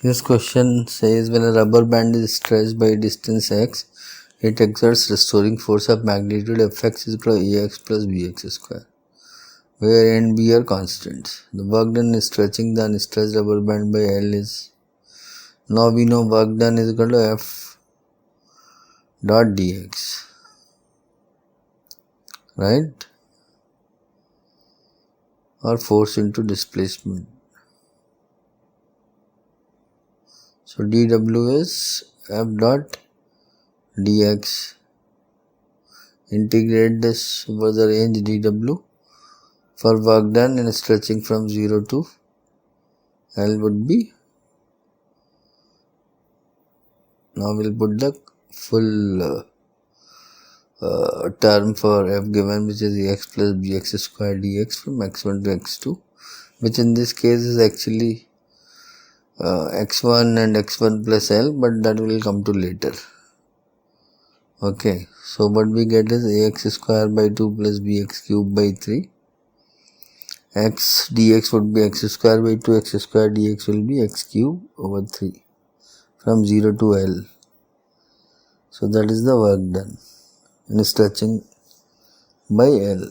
This question says when a rubber band is stretched by a distance x, it exerts restoring force of magnitude Fx is equal to Ax plus Bx square, where A and B are constants. The work done in stretching the unstretched rubber band by L is, now we know work done is equal to F dot dx, right? Or force into displacement. So dw is F dot dx. Integrate this over the range dw for work done in stretching from 0 to L would be, now we'll put the full term for F given, which is Ax plus Bx square dx from x1 to x2, which in this case is actually x1 and x1 plus L, but that will come to later. Okay, so what we get is Ax square by 2 plus Bx cube by 3. X dx would be x square by 2, x square dx will be x cube over 3 from 0 to L. So that is the work done in stretching by L.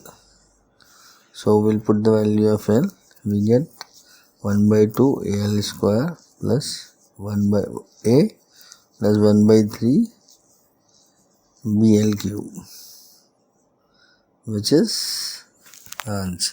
So we'll put the value of L. We get 1 by 2 Al square plus 1 by A plus 1 by 3 Bl cube, which is answer.